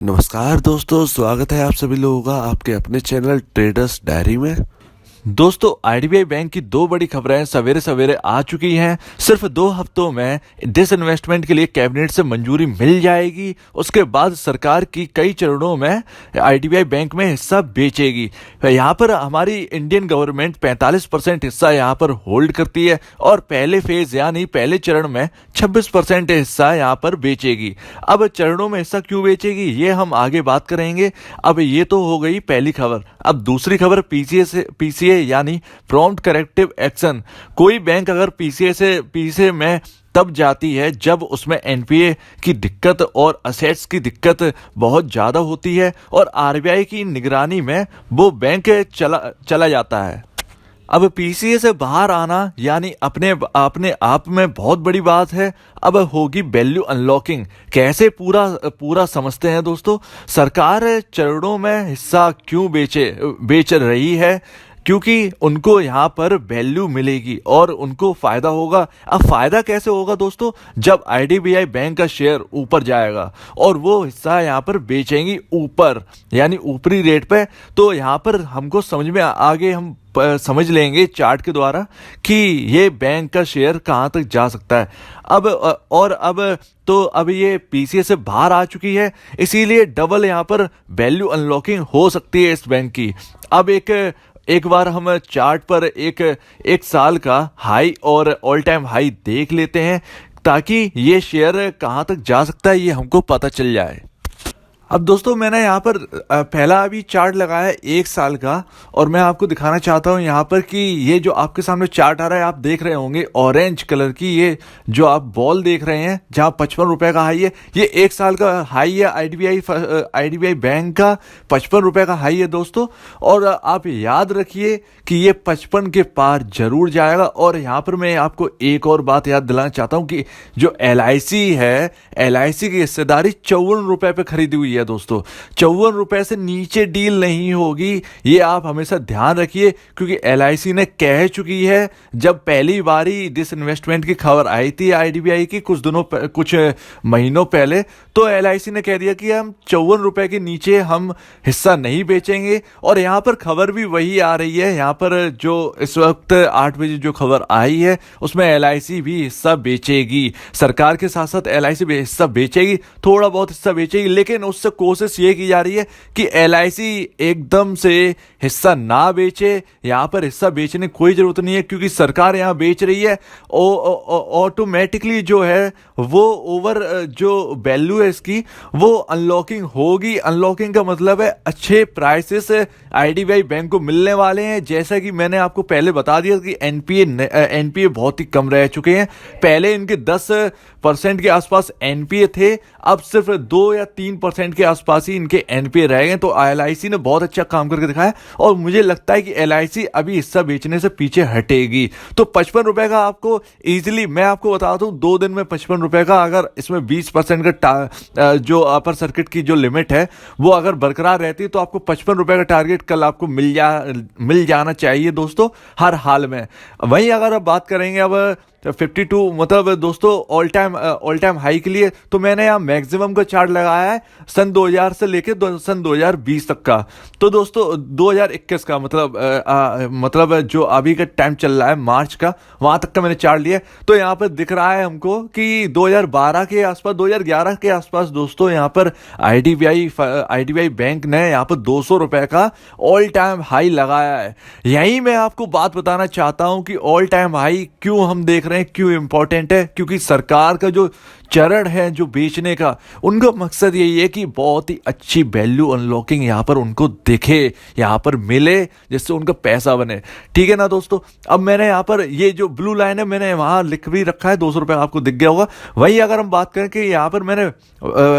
नमस्कार दोस्तों, स्वागत है आप सभी लोगों का आपके अपने चैनल ट्रेडर्स डायरी में। दोस्तों, आईडीबीआई बैंक की दो बड़ी खबरें सवेरे सवेरे आ चुकी हैं। सिर्फ 2 हफ्तों में डिसइन्वेस्टमेंट के लिए कैबिनेट से मंजूरी मिल जाएगी। उसके बाद सरकार की कई चरणों में आईडीबीआई बैंक में हिस्सा बेचेगी। यहाँ पर हमारी इंडियन गवर्नमेंट 45% हिस्सा यहाँ पर होल्ड करती है और पहले फेज यानी पहले चरण में 26% हिस्सा यहाँ पर बेचेगी। अब चरणों में हिस्सा क्यों बेचेगी ये हम आगे बात करेंगे। अब ये तो हो गई पहली खबर। अब दूसरी खबर पीसीए यानी प्रॉम्प्ट करेक्टिव एक्शन। कोई बैंक अगर पीसीए में तब जाती है जब उसमें एनपीए की दिक्कत और असेट्स की दिक्कत बहुत ज़्यादा होती है और आरबीआई की निगरानी में वो बैंक चला जाता है। अब पीसीए से बाहर आना यानी अपने आप में बहुत बड़ी बात है। अब होगी वैल्यू अनलॉकिंग। कैसे पूरा समझते हैं दोस्तों। सरकार चरणों में हिस्सा क्यों बेच रही है, क्योंकि उनको यहाँ पर वैल्यू मिलेगी और उनको फायदा होगा। अब फायदा कैसे होगा दोस्तों, जब आईडीबीआई बैंक का शेयर ऊपर जाएगा और वो हिस्सा यहाँ पर बेचेंगी ऊपर यानी ऊपरी रेट पे। तो यहाँ पर हमको समझ में आगे हम समझ लेंगे चार्ट के द्वारा कि ये बैंक का शेयर कहाँ तक जा सकता है। अब ये पीसीए से बाहर आ चुकी है, इसीलिए डबल यहाँ पर वैल्यू अनलॉकिंग हो सकती है इस बैंक की। अब एक बार हम चार्ट पर एक साल का हाई और ऑल टाइम हाई देख लेते हैं ताकि ये शेयर कहाँ तक जा सकता है ये हमको पता चल जाए। अब दोस्तों, मैंने यहाँ पर पहला अभी चार्ट लगाया है 1 साल का और मैं आपको दिखाना चाहता हूँ यहाँ पर कि ये जो आपके सामने चार्ट आ रहा है आप देख रहे होंगे ऑरेंज कलर की, ये जो आप बॉल देख रहे हैं जहाँ 55 रुपये का हाई है, ये 1 साल का हाई है आईडीबीआई बैंक का। 55 रुपये का हाई है दोस्तों। और आप याद रखिए कि ये 55 के पार जरूर जाएगा। और यहाँ पर मैं आपको एक और बात याद दिलाना चाहता हूँ कि जो एलआईसी है, एलआईसी की हिस्सेदारी 54 रुपये पे खरीदी हुई है दोस्तों। 54 रुपए से नीचे डील नहीं होगी, ये आप हमेशा ध्यान रखिए, क्योंकि एलआईसी ने कह चुकी है। जब पहली बारी डिसइन्वेस्टमेंट की खबर आई थी आईडीबीआई की कुछ महीनों पहले, तो एलआईसी ने कह दिया कि हम 54 रुपए के नीचे हम हिस्सा नहीं बेचेंगे। और यहाँ पर खबर भी वही आ रही है। यहाँ पर जो इस वक्त 8 बजे जो खबर आई है उसमें एलआईसी भी हिस्सा बेचेगी। सरकार के साथ साथ एलआईसी भी हिस्सा बेचेगी, थोड़ा बहुत हिस्सा बेचेगी, लेकिन उससे कोशिश ये की जा रही है कि एलआईसी एकदम से हिस्सा ना बेचे। यहां पर हिस्सा बेचने की कोई जरूरत नहीं है, क्योंकि सरकार यहां बेच रही है। ऑटोमेटिकली जो है वो ओवर जो वैल्यू है इसकी वो अनलॉकिंग होगी। अनलॉकिंग का मतलब है अच्छे प्राइसेस आईडीबीआई बैंक को मिलने वाले हैं। जैसा कि मैंने आपको पहले बता दिया कि एनपीए बहुत ही कम रह चुके हैं। पहले इनके 10% के आसपास एनपीए थे, अब सिर्फ 2 या 3% के आसपास ही इनके एनपीए रह गए। तो एलआईसी ने बहुत अच्छा काम करके दिखाया और मुझे लगता है कि एलआईसी अभी हिस्सा बेचने से पीछे हटेगी। तो 55 रुपए का आपको इजीली मैं आपको बता दूं, 2 दिन में 55 रुपए का, अगर इसमें 20% का जो अपर सर्किट की जो लिमिट है वो अगर बरकरार रहती है तो आपको 55 रुपए का टारगेट कल आपको मिल जाना चाहिए दोस्तों, हर हाल में। वहीं अगर आप बात करेंगे अब 52 मतलब दोस्तों ऑल टाइम हाई के लिए, तो मैंने यहाँ मैक्सिमम का चार्ट लगाया है सन 2000 से लेकर सन 2020 तक का। तो दोस्तों 2021 का मतलब जो अभी का टाइम चल रहा है मार्च का, वहां तक का मैंने चार्ट लिया। तो यहाँ पर दिख रहा है हमको कि 2012 के आसपास 2011 के आसपास दोस्तों यहाँ पर आईडीबीआई बैंक ने यहाँ पर 200 रुपए का ऑल टाइम हाई लगाया है। यही मैं आपको बात बताना चाहता हूँ कि ऑल टाइम हाई क्यों हम देख रहे हैं, क्यों इंपॉर्टेंट है, क्योंकि सरकार का जो चरण है जो बेचने का, उनका मकसद यही है कि बहुत ही अच्छी वैल्यू अनलॉकिंग यहाँ पर उनको दिखे, यहाँ पर मिले, जिससे उनका पैसा बने। ठीक है ना दोस्तों। अब मैंने यहाँ पर ये जो ब्लू लाइन है मैंने वहाँ लिख भी रखा है, 200 रुपये आपको दिख गया होगा। वही अगर हम बात करें कि यहाँ पर मैंने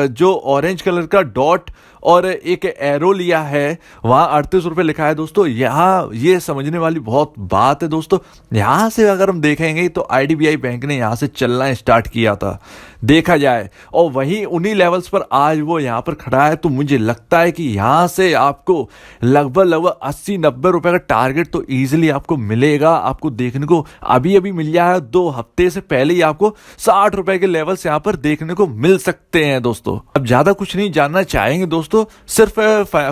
जो ऑरेंज कलर का डॉट और एक एरो लिया है, वहाँ 38 रुपये लिखा है दोस्तों। यहाँ ये समझने वाली बहुत बात है दोस्तों। यहाँ से अगर हम देखेंगे तो आईडीबीआई बैंक ने यहाँ से चलना स्टार्ट किया था। देखा जाए, और वहीं उन्हीं लेवल्स पर आज वो यहाँ पर खड़ा है। तो मुझे लगता है कि यहाँ से आपको लगभग 80-90 रुपए का टारगेट तो ईजिली आपको मिलेगा। आपको देखने को अभी अभी मिल जाएगा, 2 हफ्ते से पहले ही आपको 60 रुपए के लेवल्स यहाँ पर देखने को मिल सकते हैं दोस्तों। अब ज्यादा कुछ नहीं जानना चाहेंगे दोस्तों, सिर्फ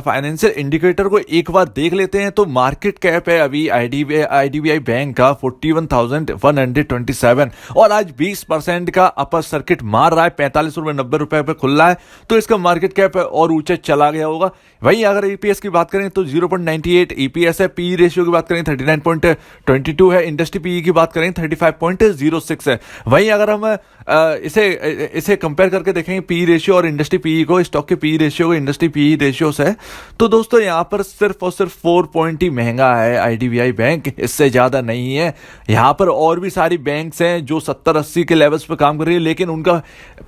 फाइनेंशियल इंडिकेटर को एक बार देख लेते हैं। तो मार्केट कैप है अभी आईडीबीआई बैंक का 41,127 और आज 20% का अपर सर्किट मार रहा है, 45.90 रुपए पे खुल रहा है। तो इसका मार्केट कैप और ऊंचे चला गया होगा। वहीं अगर ईपीएस की बात करें तो 0.98 ईपीएस है। पी रेशियो की बात करें 39.22 है। इंडस्ट्री पीई की बात करें 35.06 है। वहीं अगर हम इसे कंपेयर करके देखेंगे पी रेशियो और इंडस्ट्री पीई को, स्टॉक के पी रेशियो को इंडस्ट्री पीई रेशियो से, तो दोस्तों यहां पर सिर्फ और सिर्फ 4 पॉइंट ही महंगा है आईडीबीआई बैंक, इससे ज्यादा नहीं है। यहां पर और भी सारी बैंक्स हैं जो 70-80 के लेवल्स पर काम कर रही है, लेकिन उनका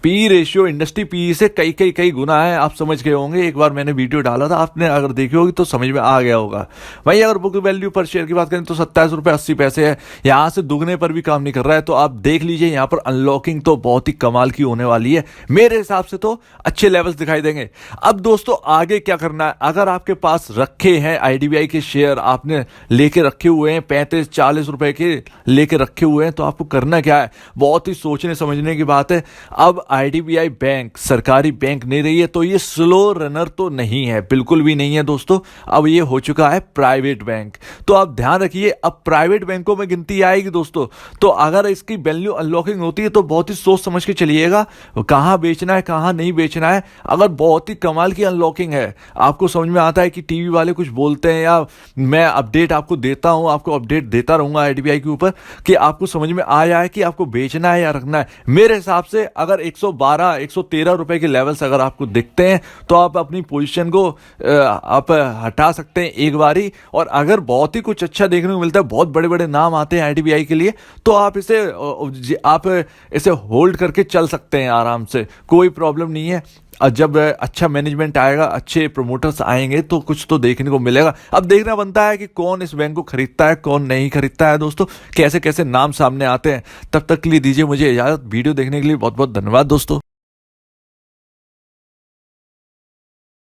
पी रेशियो इंडस्ट्री पी से कई गुना है। आप समझ गए होंगे, एक बार मैंने वीडियो डाला था, आपने अगर देखी होगी तो समझ में आ गया होगा। वहीं अगर बुक वैल्यू पर शेयर की बात करें तो 27.80 है। यहां से दुगने पर भी काम नहीं कर रहा है। तो आप देख लीजिए यहां पर अनलॉकिंग तो बहुत ही कमाल की होने वाली है। मेरे हिसाब से तो अच्छे लेवल्स दिखाई देंगे। अब दोस्तों आगे क्या करना है, अगर आपके पास रखे हैं आईडीबीआई के शेयर, आपने लेके रखे हुए हैं 35-40 रुपए के लेके रखे हुए हैं, तो आपको करना क्या है, बहुत ही सोचने समझने की बात है। अब आईडीबीआई बैंक सरकारी बैंक नहीं रही है, तो ये स्लो रनर तो नहीं है, बिल्कुल भी नहीं है दोस्तों। अब ये हो चुका है प्राइवेट बैंक। तो आप ध्यान रखिए, अब प्राइवेट बैंकों में गिनती आएगी दोस्तों। तो अगर इसकी वैल्यू अनलॉकिंग होती है तो बहुत ही सोच समझ के चलिएगा कहां बेचना है कहां नहीं बेचना है। अगर बहुत ही कमाल की अनलॉकिंग है, आपको समझ में आता है कि टीवी वाले कुछ बोलते हैं या मैं अपडेट आपको देता हूं, आपको अपडेट देता रहूंगा आईडीबीआई के ऊपर, कि आपको समझ में आया है कि आपको बेचना है या रखना है। मेरे हिसाब से अगर 112-113 रुपए के लेवल्स अगर आपको दिखते हैं तो आप अपनी पोजीशन को आप हटा सकते हैं एक बारी। और अगर बहुत ही कुछ अच्छा देखने को मिलता है, बहुत बड़े बड़े नाम आते हैं आईडीबीआई के लिए, तो आप इसे होल्ड करके चल सकते हैं आराम से, कोई प्रॉब्लम नहीं है। और जब अच्छा मैनेजमेंट आएगा, अच्छे प्रमोटर्स आएंगे, तो कुछ तो देखने को मिलेगा। अब देखना बनता है कि कौन इस बैंक को खरीदता है कौन नहीं खरीदता है दोस्तों, कैसे कैसे नाम सामने आते हैं। तब तक के लिए दीजिए मुझे इजाजत। वीडियो देखने के लिए बहुत बहुत धन्यवाद दोस्तों।